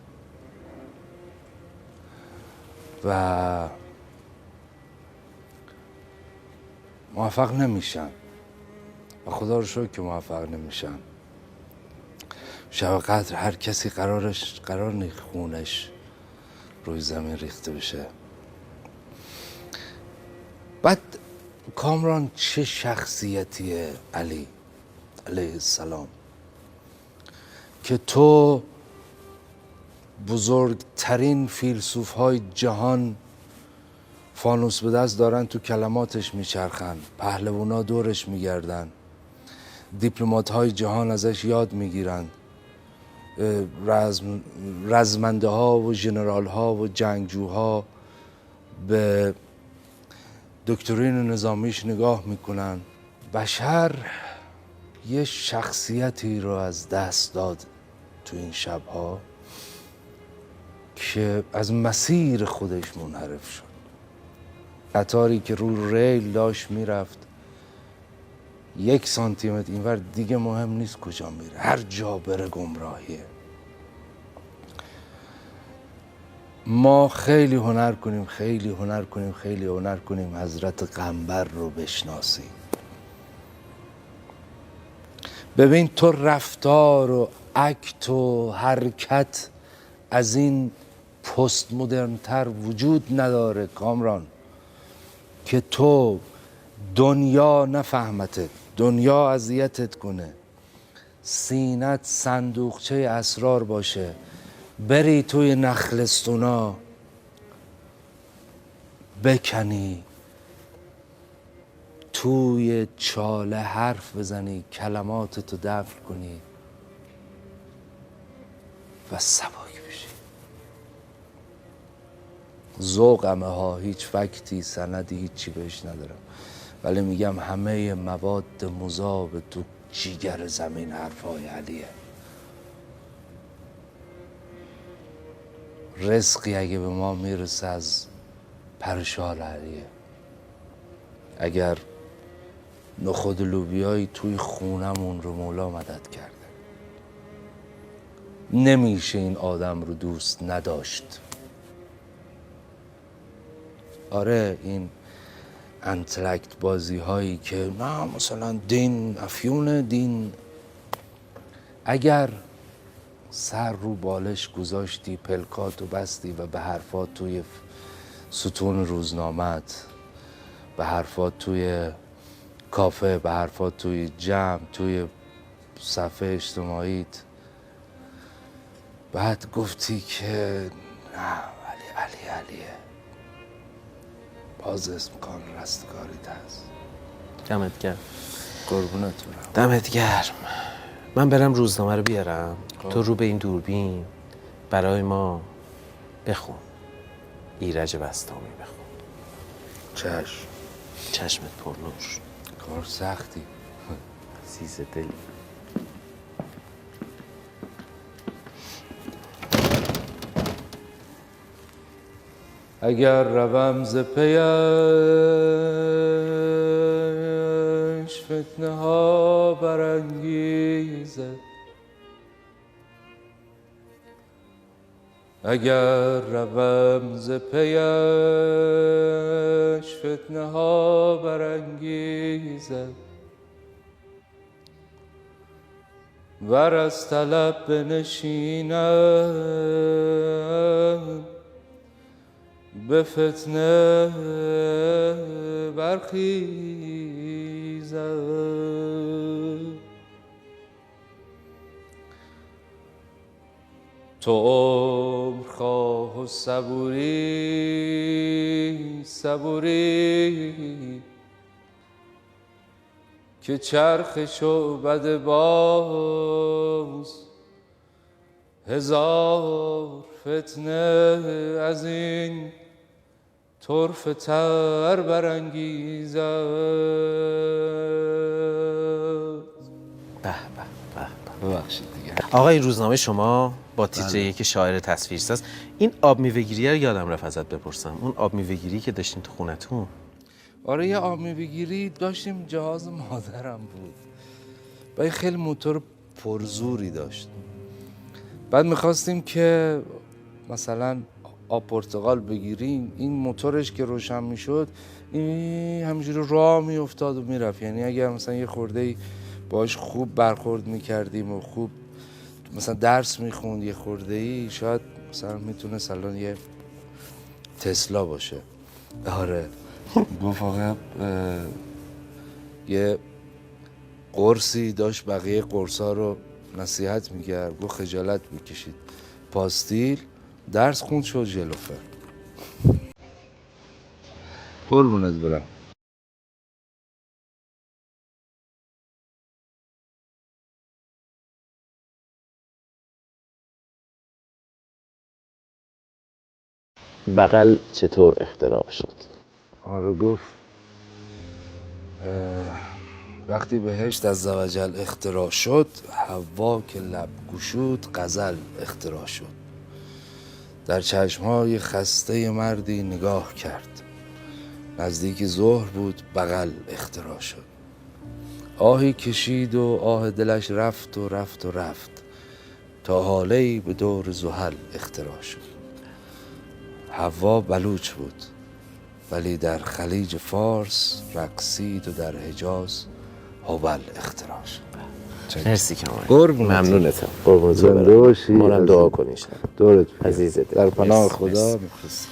و موفق نمیشن و خدا رو شکر که موفق نمیشن. شب قدر هر کسی قرار نیست خونش روی زمین ریخته بشه. بعد کامران چه شخصیتیه علی علیه السلام که تو بزرگترین فیلسوف های جهان فانوس به دست دارن، تو کلماتش میچرخن، پهلوانا دورش میگردن، دیپلمات های جهان ازش یاد میگیرند، رزمنده ها و ژنرال ها و جنگجوها به دکترین نظامیش نگاه میکنن. بشر یه شخصیتی رو از دست داد تو این شبها که از مسیر خودش منحرف شد. قطاری که رو ریل داشت میرفت 1 سانتیمتر اینور دیگه مهم نیست کجا میره، هر جا بره گمراهیه. ما خیلی هنر کنیم، خیلی هنر کنیم، خیلی هنر کنیم حضرت قنبر رو بشناسیم. ببین تو رفتار و اکت و حرکت از این پست مدرن‌تر وجود نداره کامران، که تو دنیا نفهمتت، دنیا اذیتت کنه، سینت صندوقچه اسرار باشه، بری توی نخلستونا بکنی، توی چاله حرف بزنی، کلماتتو دفن کنی و سبک بشی. ذوقمه ها، هیچ فکتی سندی هیچی بهش ندارم، ولی میگم همه مواد مذاب تو جیگر زمین حرفای علیه. رزقی اگه به ما میرسه از پرشال علیه. اگر نخود لوبیایی توی خونمون رو مولا مدد کرده، نمیشه این آدم رو دوست نداشت. آره این انتلکت بازی هایی که نه مثلا دین افیون دین، اگر سر رو بالش گذاشتی، پلکاتو بستی و به حرفات توی ستون روزنامت، به حرفات توی کافه، به حرفات توی جمع، توی صفحه اجتماعیت، بعد گفتی که نه علیه، باز اسم کار رستگاریت هست. دمت گرم. قربونت برم. دمت گرم. من برم روزنامه رو بیارم. تو رو به این دوربین برای ما بخون. ایرج بستامی بخون. چشم. چشمت پرنور. کار سختی. عزیز دل. اگر روم ز پیش فتنه ها برانگیزد، اگر روم ز پیش فتنه ها برانگیزد، ور از طلب بنشینم به فتنه برخیزم. تو عمر خواه و صبوری که چرخ شعبده باز 1000 فتنه از این طرفه تر برانگیزد. به به به به. ببخشید دیگه. آقا این روزنامه شما با تیتر یک شاعر تصویرساز، این آب میوه‌گیری رو یادم رفت ازت بپرسم. اون آب میوه‌گیری که داشتین تو خونتون، آره یه آب میوه‌گیری داشتیم، جهاز مادرم بود و خیلی موتور پرزوری داشت. بعد میخواستیم که مثلا آب پرتقال بگیریم، این موتورش که روشن میشد این همینجوری راه میافتاد و میرفت. یعنی اگر مثلا یه خورده‌ای باهاش خوب برخورد میکردیم و خوب مثلا درس میخوند یه خورده‌ای، شاید مثلا میتونه الان یه تسلا باشه. آره گفت آقا یه قرصی داشت بقیه قرصا رو نصیحت میکرد، گفت خجالت میکشید، پاستیل درس خوند شد ژلوفر. قربونت برم. بغل چطور اختراع شد؟ آره گفت وقتی بهشت عزوجل اختراع شد، حوا که لب گشود غزل اختراع شد. در چشمهای خسته مردی نگاه کرد، نزدیک ظهر بود بغل اختراع شد. آهی کشید و آه دلش رفت و رفت و رفت، تا هاله‌ای به دور زحل اختراع شد. حوا بلوچ بود ولی در خلیج فارس رقصید و در حجاز هبل اختراع شد. مرسی کمال. قربونت. ممنونتم. قربونت زنده برم. باشی. ما رو دعا کنین. دورت عزیزت. در پناه مرسی. خدا مرسی. می‌خواستم.